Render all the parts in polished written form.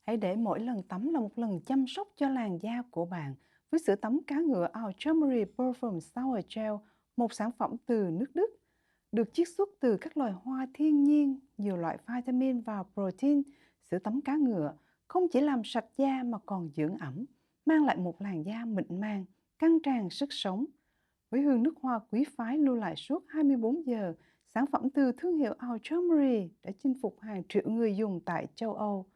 Hãy để mỗi lần tắm là một lần chăm sóc cho làn da của bạn với sữa tắm cá ngựa Our Turmeric Perfume Shower Gel, một sản phẩm từ nước Đức, được chiết xuất từ các loài hoa thiên nhiên, nhiều loại vitamin và protein. Sữa tắm cá ngựa không chỉ làm sạch da mà còn dưỡng ẩm, mang lại một làn da mịn màng, căng tràn sức sống. Với hương nước hoa quý phái lưu lại suốt 24 giờ, sản phẩm từ thương hiệu Our Turmeric đã chinh phục hàng triệu người dùng tại châu Âu.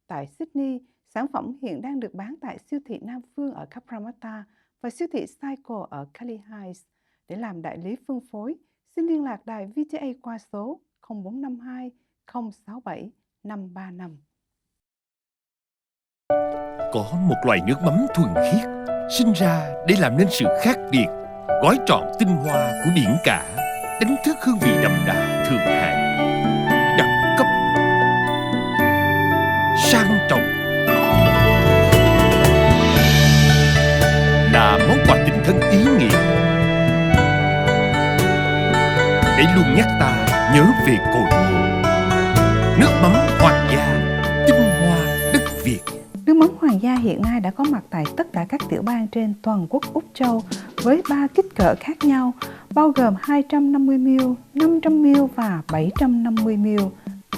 Tại Sydney, sản phẩm hiện đang được bán tại siêu thị Nam Phương ở Cabramatta và siêu thị Cycle ở Cali Heights. Để làm đại lý phân phối, xin liên lạc đài VTA qua số 0452 067 535. Có một loại nước mắm thuần khiết, sinh ra để làm nên sự khác biệt, gói trọn tinh hoa của biển cả, đánh thức hương vị đậm đà thượng hạng, đẳng cấp, sang trọng, là món quà tình thân ý nghĩa để luôn nhắc ta nhớ về cội nguồn. Nước mắm Hoàng gia, tinh hoa đất Việt. Nước mắm Hoàng gia hiện nay đã có mặt tại tất cả các tiểu bang trên toàn quốc Úc Châu với 3 kích cỡ khác nhau, bao gồm 250ml, 500ml và 750ml.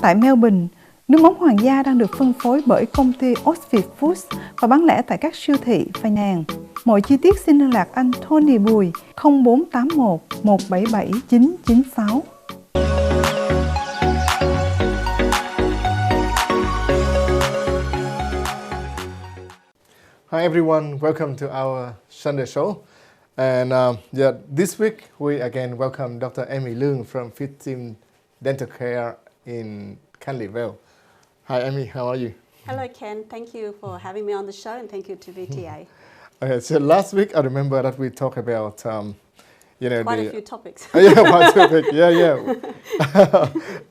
Tại Melbourne, nước mắm Hoàng gia đang được phân phối bởi công ty Oxford Foods và bán lẻ tại các siêu thị và nhà hàng. Mọi chi tiết xin liên lạc anh Tony Bùi 0481 177 996. Hi everyone, welcome to our Sunday show. And this week we again welcome Dr. Amy Leung from Viet TV Dental Care in Canleyville. Hi Amy, how are you? Hello Ken, thank you for having me on the show and thank you to VTA. Okay, so last week I remember that we talked about Quite a few topics. yeah, one topic, yeah.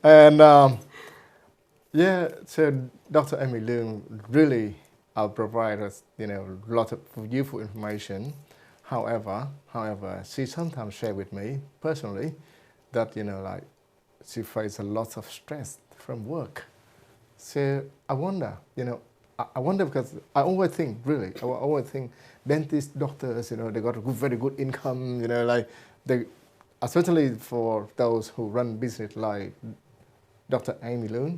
And so Dr. Amy Leung really provide us, a lot of useful information. However, she sometimes share with me personally that, she faces a lot of stress from work. So I wonder, I wonder because I always think dentists, doctors, they got a very good income, especially for those who run business like Dr. Amy Leung,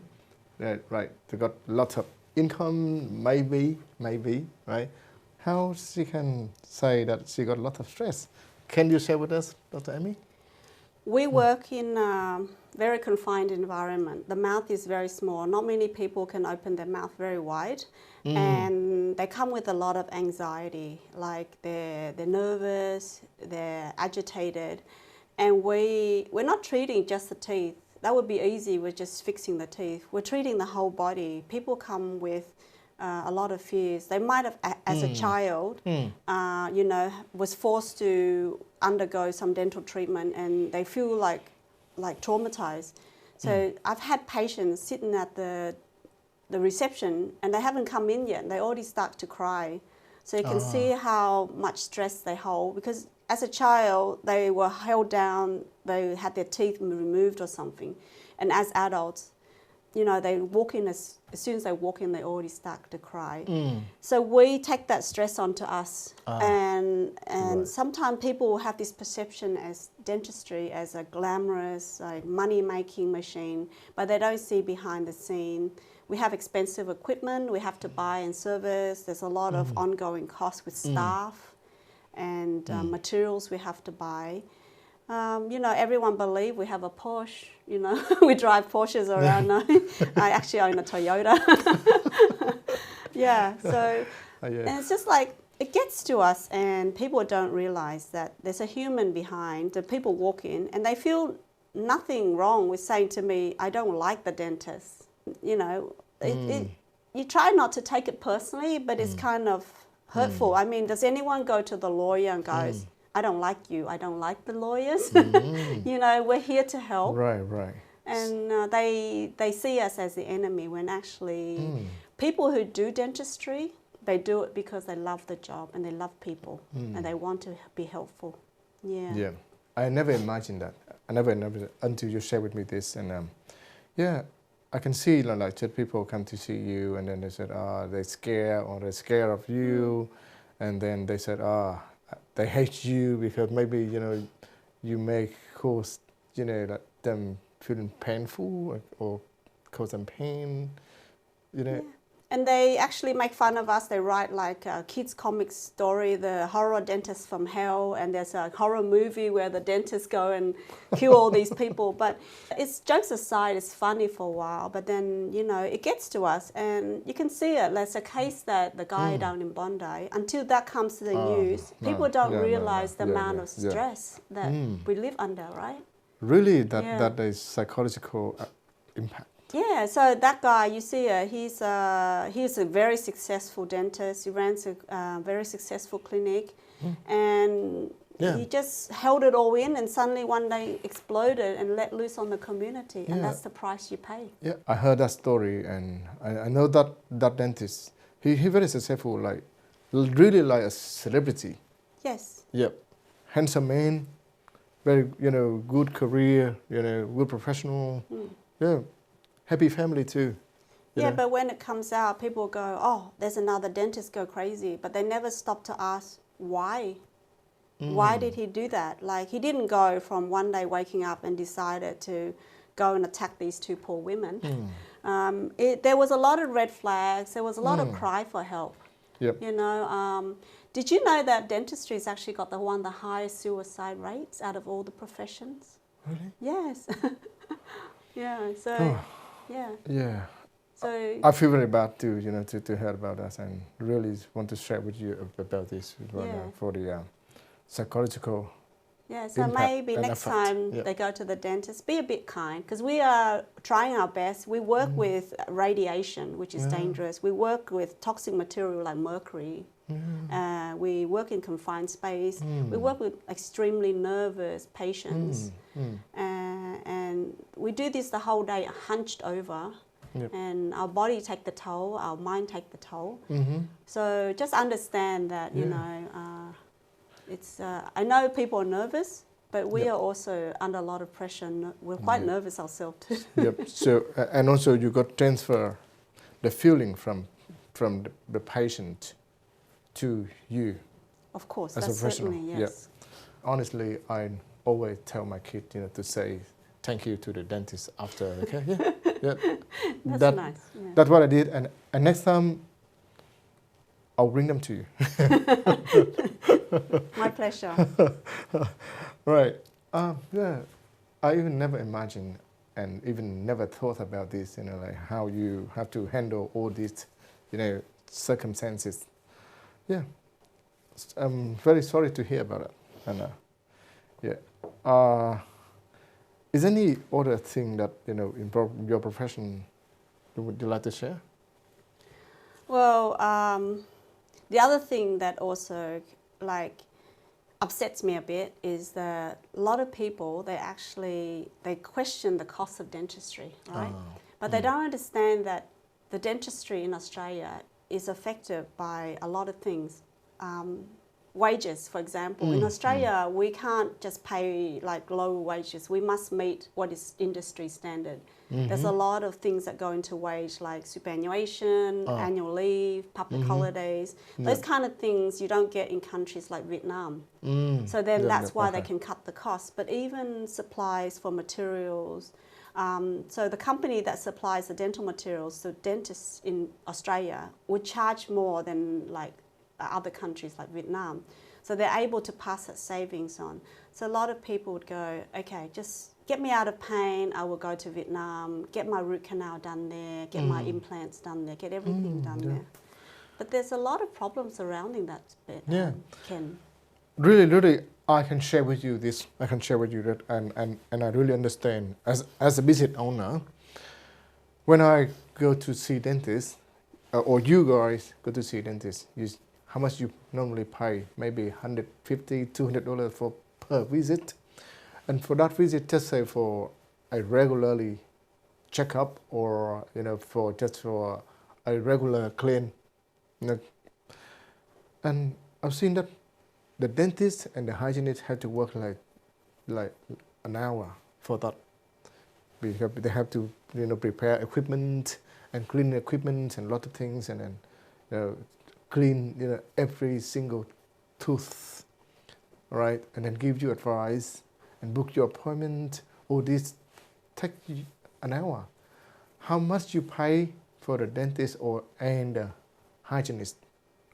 right? They got lots of income, maybe, right? How she can say that she got a lot of stress? Can you share with us, Dr. Amy? We work in a very confined environment. The mouth is very small. Not many people can open their mouth very wide. And they come with a lot of anxiety, like they're nervous, they're agitated. And we're not treating just the teeth. That would be easy with just fixing the teeth. We're treating the whole body. People come with a lot of fears. They might have, as a child, was forced to undergo some dental treatment and they feel like traumatized. So I've had patients sitting at the reception and they haven't come in yet. They already start to cry. So you can see how much stress they hold because as a child, they were held down, they had their teeth removed or something. And as adults, they walk in, as soon as they walk in, they already start to cry. So we take that stress onto us. And right. Sometimes people will have this perception as dentistry as a glamorous, money-making machine, but they don't see behind the scene. We have expensive equipment we have to buy and service. There's a lot of ongoing costs with staff. And materials we have to buy. Everyone believes we have a Porsche, we drive Porsches around. I actually own a Toyota. And it's just like, it gets to us and people don't realise that there's a human behind. The people walk in and they feel nothing wrong with saying to me, I don't like the dentist. You try not to take it personally, but it's kind of hurtful. I mean, does anyone go to the lawyer and goes, I don't like you, I don't like the lawyers? We're here to help. Right. And they see us as the enemy when actually people who do dentistry, they do it because they love the job and they love people and they want to be helpful. Yeah. I never imagined that. I never until you share with me this. And I can see like just people come to see you and then they said, they're scared of you, and then they said, they hate you because maybe you may cause like them feeling painful or cause them pain, Yeah. And they actually make fun of us. They write like a kids' comic story, the horror dentist from hell, and there's a horror movie where the dentists go and kill all these people. But it's jokes aside, it's funny for a while, but then, it gets to us, and you can see it. There's a case that the guy down in Bondi, until that comes to the news, people don't realize the amount of stress that we live under, right? Really, that is psychological impact. Yeah, so that guy, you see, he's a very successful dentist. He runs a very successful clinic, and he just held it all in, and suddenly one day exploded and let loose on the community, and that's the price you pay. Yeah, I heard that story, and I know that dentist. He very successful, like really like a celebrity. Yes. Yep, handsome man, very good career, good professional. Yeah. Happy family too. Yeah, but when it comes out, people go, oh, there's another dentist, go crazy. But they never stop to ask why. Why did he do that? Like, he didn't go from one day waking up and decided to go and attack these two poor women. There was a lot of red flags. There was a lot of cry for help. Yep. Did you know that dentistry has actually got one of the highest suicide rates out of all the professions? Really? Yes. Yeah, so... Yeah. So I feel very bad too, to hear about that, and really want to share with you about this for the psychological. Yeah, so impact maybe and next effect. time they go to the dentist, be a bit kind, because we are trying our best. We work with radiation, which is dangerous. We work with toxic material like mercury. We work in confined space. We work with extremely nervous patients. And we do this the whole day hunched over. And our body take the toll, our mind take the toll. So just understand that, it's. I know people are nervous, but we are also under a lot of pressure. We're quite nervous ourselves too. Yep. So and also you got transfer the feeling from the patient to you. Of course, as that's a professional. certainly, yes. Honestly, I always tell my kid, to say thank you to the dentist after. Okay, That's nice. Yeah. That's what I did, and next time I'll bring them to you. My pleasure. Right. I even never imagined and even never thought about this. Like how you have to handle all these, circumstances. Yeah. I'm very sorry to hear about it. And is there any other thing that in your profession would you like to share? Well, the other thing that also upsets me a bit is that a lot of people they question the cost of dentistry, right? But they don't understand that the dentistry in Australia is affected by a lot of things. Wages, for example. In Australia, we can't just pay low wages. We must meet what is industry standard. There's a lot of things that go into wage, like superannuation, annual leave, public holidays. Those kind of things you don't get in countries like Vietnam. So then that's why they can cut the cost. But even supplies for materials. So the company that supplies the dental materials, so dentists in Australia, would charge more than other countries like Vietnam. So they're able to pass that savings on. So a lot of people would go, okay, just get me out of pain, I will go to Vietnam, get my root canal done there, get my implants done there, get everything done there. But there's a lot of problems surrounding that bit, Ken. Really, I can share with you this. I can share with you that, and I really understand. As a business owner, when I go to see dentists, or you guys go to see dentists, how much you normally pay? Maybe $150, $200 per visit, and for that visit, just say for a regularly checkup, or for a regular clean, and I've seen that the dentist and the hygienist have to work like an hour for that. because they have to, prepare equipment and clean equipment and a lot of things, and then clean, every single tooth, right? And then give you advice and book your appointment. All this take an hour. How much you pay for the dentist and the hygienist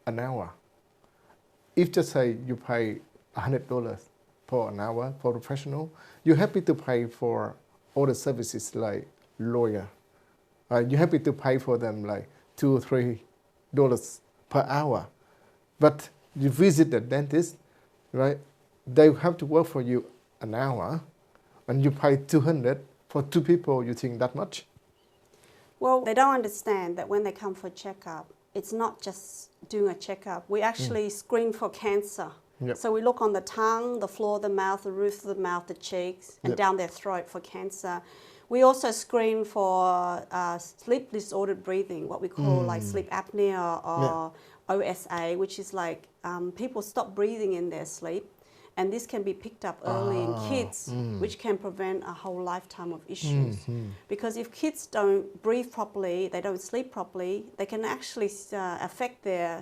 an hour? If just say you pay $100 for an hour for professional, you're happy to pay for all the services like lawyer. You're happy to pay for them like $2 or $3 per hour. But you visit the dentist, right? They have to work for you an hour, and you pay $200 for 2 people. You think that much? Well, they don't understand that when they come for checkup, it's not just doing a checkup. We actually screen for cancer. Yep. So we look on the tongue, the floor of the mouth, the roof of the mouth, the cheeks, and Yep. down their throat for cancer. We also screen for sleep disordered breathing, what we call like sleep apnea or OSA, which is like people stop breathing in their sleep. And this can be picked up early in kids, which can prevent a whole lifetime of issues. Because if kids don't breathe properly, they don't sleep properly, they can actually affect their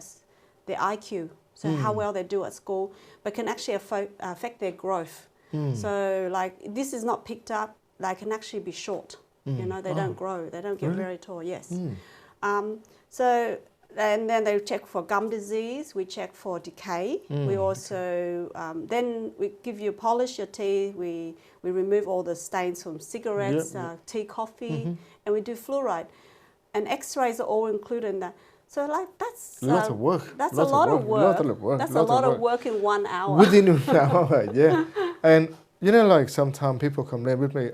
IQ, so how well they do at school, but can actually affect their growth. So like this is not picked up, they can actually be short. They don't grow, they don't get very tall, yes. And then they check for gum disease, we check for decay. We also, then we give you polish your teeth, we remove all the stains from cigarettes, tea, coffee, and we do fluoride. And x-rays are all included in that. So like that's Lots of work. That's a lot of work. That's a lot of work in 1 hour. Within an hour, yeah. And like sometimes people complain with me,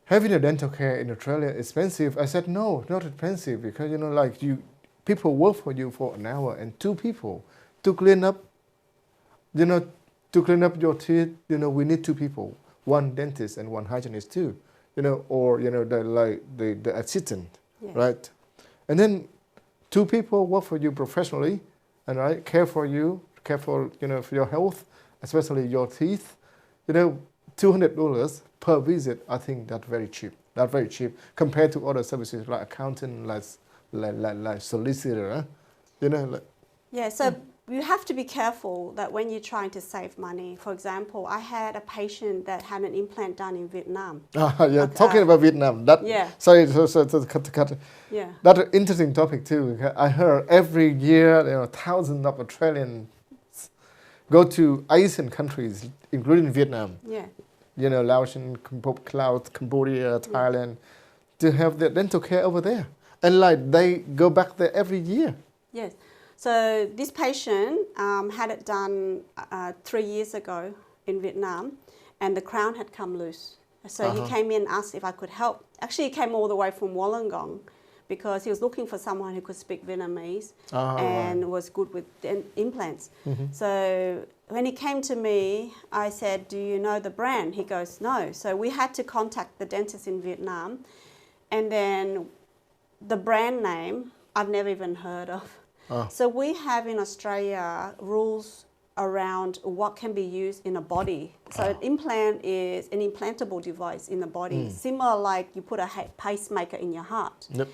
having a dental care in Australia is expensive. I said, no, not expensive, because people work for you for an hour, and 2 people to clean up, your teeth. We need 2 people, 1 dentist and 1 hygienist too, or the assistant, right? And then 2 people work for you professionally, and right, care for you, for your health, especially your teeth. $200 per visit. I think that's very cheap. That's very cheap compared to other services like accountant, like solicitor, Yeah, so you have to be careful that when you're trying to save money. For example, I had a patient that had an implant done in Vietnam. Talking about Vietnam. Sorry to cut. Yeah. That's an interesting topic too. I heard every year thousands of Australians go to Asian countries, including Vietnam. Yeah. Laos, Cambodia, Thailand, to have their dental care over there. And they go back there every year. Yes. So this patient had it done 3 years ago in Vietnam, and the crown had come loose. So he came in and asked if I could help. Actually, he came all the way from Wollongong because he was looking for someone who could speak Vietnamese and was good with implants. So when he came to me, I said, do you know the brand? He goes, no. So we had to contact the dentist in Vietnam, and then the brand name I've never even heard of. So we have in Australia rules around what can be used in a body. So an implant is an implantable device in the body, similar like you put a pacemaker in your heart. Yep.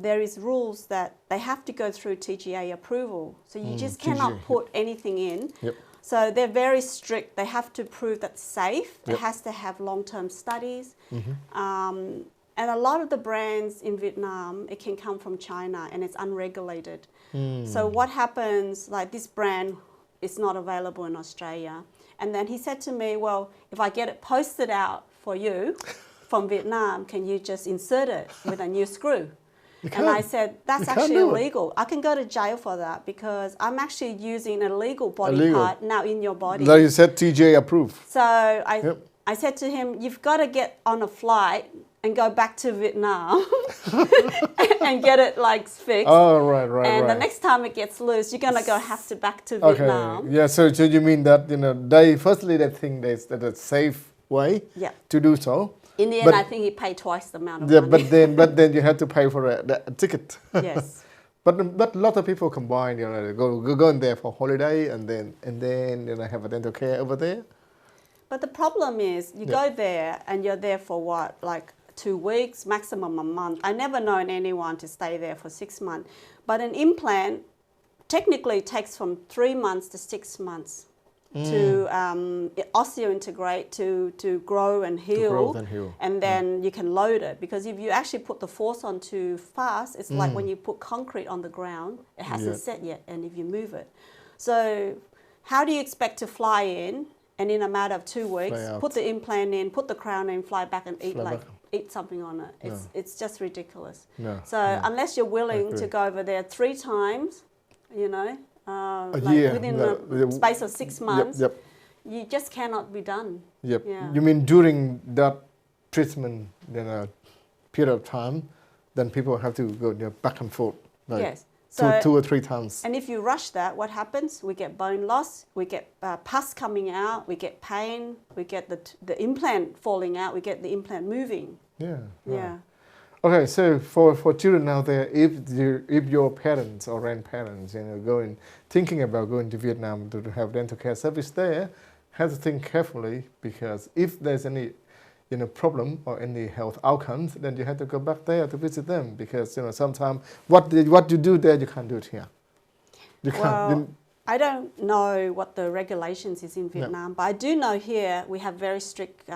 There is rules that they have to go through TGA approval. So you just cannot put anything in. Yep. So they're very strict. They have to prove that's safe. It has to have long-term studies. And a lot of the brands in Vietnam, it can come from China, and it's unregulated. So what happens, like this brand is not available in Australia. And then he said to me, well, if I get it posted out for you from Vietnam, can you just insert it with a new screw? And I said, that's actually illegal. I can go to jail for that because I'm actually using an illegal body part now in your body. Like you said, TJ approved. So I said to him, you've got to get on a flight and go back to Vietnam and get it fixed. Oh, right. And the next time it gets loose, you're gonna have to back to Vietnam. Yeah. So you mean that they think that's a safe way to do so. In the end, I think he paid twice the amount of money. but then you had to pay for a ticket. Yes. But a lot of people combine. Go in there for holiday and then have a dental care over there. But the problem is you Yeah. go there and you're there for what, like 2 weeks, maximum a month. I never known anyone to stay there for 6 months. But an implant technically takes from 3 months to 6 months to osseointegrate, to grow and heal. grow then heal. And then you can load it. Because if you actually put the force on too fast, it's like when you put concrete on the ground, it hasn't set yet, and if you move it. So how do you expect to fly in and in a matter of 2 weeks, put the implant in, put the crown in, fly back and eat something on it? It's just ridiculous. No. So unless you're willing to go over there 3 times, you know, within a space of 6 months, you just cannot be done. Yep. Yeah. You mean during that treatment period of time, then people have to go back and forth, like Yes. So, 2 or 3 times. and if you rush that, what happens? We get bone loss, we get pus coming out, we get pain, we get the implant falling out, we get the implant moving. Yeah. Yeah. Okay, so for children out there, if your parents or grandparents, thinking about going to Vietnam to have dental care service there, have to think carefully, because if there's any problem or any health outcomes, then you have to go back there to visit them, because sometimes what you do there you can't do it here. You can't. Well, I don't know what the regulations is in Vietnam, but I do know here we have very strict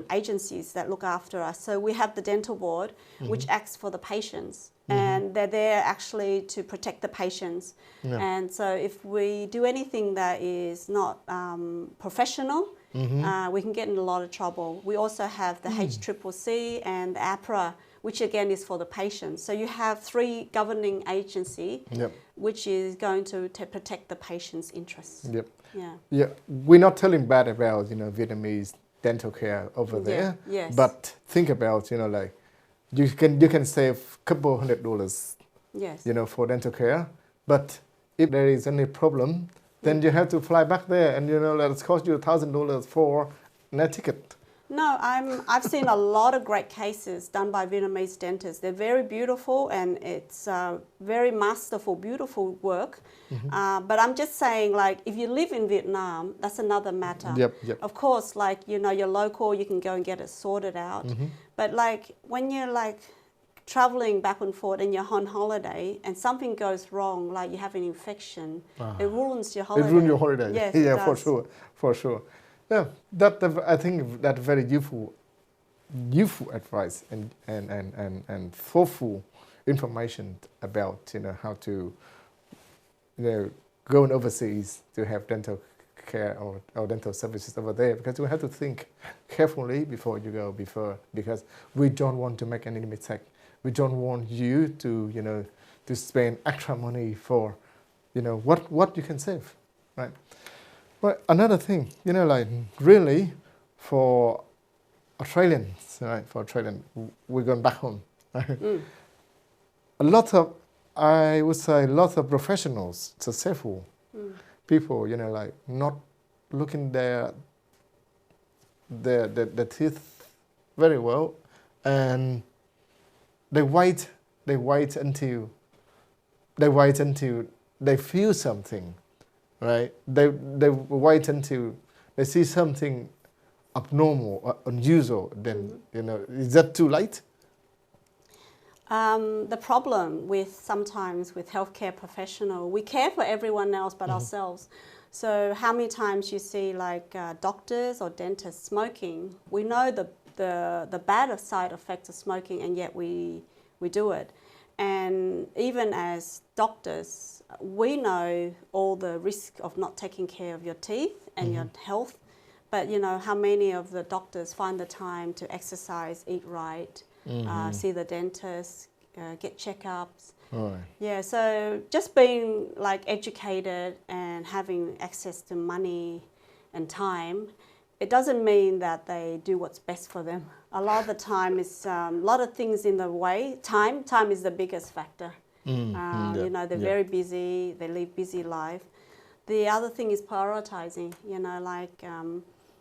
agencies that look after us. So we have the dental board, which acts for the patients, and they're there actually to protect the patients. And so if we do anything that is not professional, we can get in a lot of trouble. We also have the HCCC and the APRA, which again is for the patients. So you have 3 governing agencies, which is going to protect the patient's interests. Yeah. We're not telling bad about Vietnamese dental care over there. Yes. But think about like you can save a couple $100. Yes. For dental care. But if there is any problem, then you have to fly back there, and it's cost you $1,000 for a ticket. No, I've seen a lot of great cases done by Vietnamese dentists. They're very beautiful, and it's very masterful, beautiful work. But I'm just saying, like, if you live in Vietnam, that's another matter. Yep. Of course, like, you're local, you can go and get it sorted out. But like, when you're like traveling back and forth and you're on holiday and something goes wrong, like you have an infection, it ruins your holiday. It ruins your holiday. Yes, yeah, it does. for sure. Yeah, I think that very useful advice and thoughtful information about how to go overseas to have dental care or dental services over there, because you have to think carefully before you go, because we don't want to make any mistake. We don't want you to to spend extra money for what you can save, right? But another thing, like really for Australians, right? We're going back home. Right? I would say, lots of professionals, successful people, like not looking their teeth very well, and they wait until they feel something. Right? They wait until they see something abnormal or unusual. Then is that too late? The problem sometimes with healthcare professional, we care for everyone else but ourselves. So how many times you see like doctors or dentists smoking? We know the bad side effects of smoking, and yet we do it. And even as doctors, we know all the risk of not taking care of your teeth and your health. But how many of the doctors find the time to exercise, eat right, see the dentist, get checkups? Right. Yeah, so just being like educated and having access to money and time, it doesn't mean that they do what's best for them. A lot of the time is a lot of things in the way. Time is the biggest factor. They're very busy, they live busy life. The other thing is prioritizing,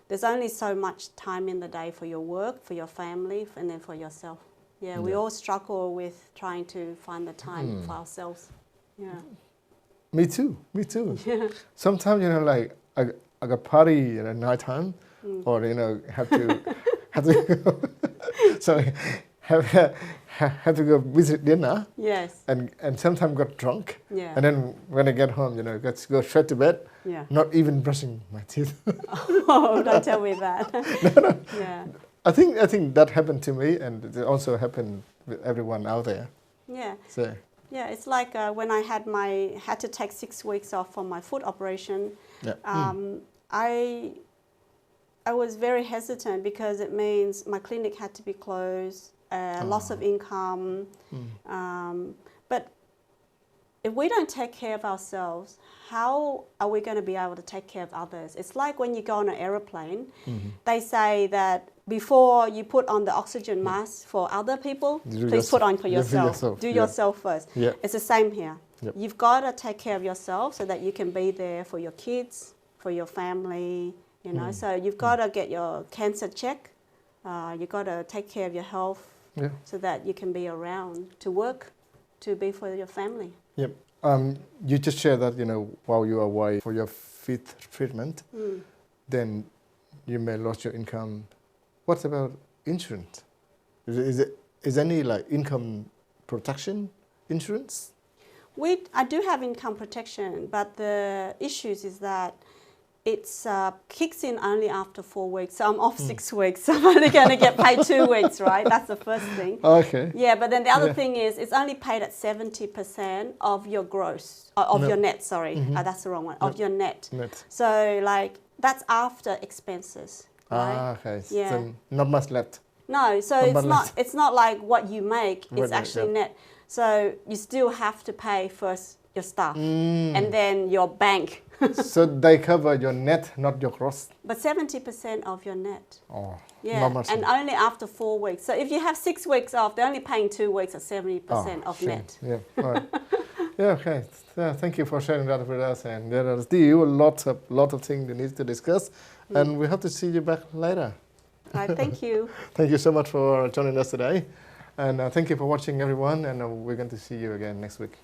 there's only so much time in the day for your work, for your family, and then for yourself. Yeah, we all struggle with trying to find the time for ourselves. Yeah. Me too. Yeah. Sometimes, like I got party at night time, or have to sorry, have to go visit dinner. Yes. And sometimes got drunk. Yeah. And then when I get home, got go straight to bed. Yeah. Not even brushing my teeth. Oh, don't tell me that. No. Yeah. I think that happened to me, and it also happened with everyone out there. Yeah. So. Yeah, it's like when I had to take 6 weeks off for my foot operation. Yeah. I was very hesitant because it means my clinic had to be closed, loss of income. But if we don't take care of ourselves, how are we going to be able to take care of others? It's like when you go on an aeroplane, they say that before you put on the oxygen mask for other people, please put on for yourself. Do yourself first. Yeah. It's the same here. Yep. You've got to take care of yourself so that you can be there for your kids, for your family, So you've got to get your cancer check. You've got to take care of your health so that you can be around to work, to be for your family. Yep. You just shared that, while you are away for your feet treatment, then you may lose your income. What about insurance? Is any income protection insurance? I do have income protection, but the issues is that it kicks in only after 4 weeks. So I'm off 6 weeks. So I'm only going to get paid 2 weeks, right? That's the first thing. Okay. Yeah, but then the other thing is it's only paid at 70% of your gross, your net, sorry. That's the wrong one, of your net. So that's after expenses. Right? Okay. Yeah. So not much left. No, so it's not like what you make, it's actually net. So you still have to pay first your staff and then your bank. So they cover your net, not your gross. But 70% of your net. Oh, yeah, not much. And only after 4 weeks. So if you have 6 weeks off, they're only paying 2 weeks at 70% of shame. net. Yeah, all right. Yeah, okay. Thank you for sharing that with us. And there are still a lot of things we need to discuss. And we hope to see you back later. Right, thank you. Thank you so much for joining us today. And thank you for watching, everyone. And we're going to see you again next week.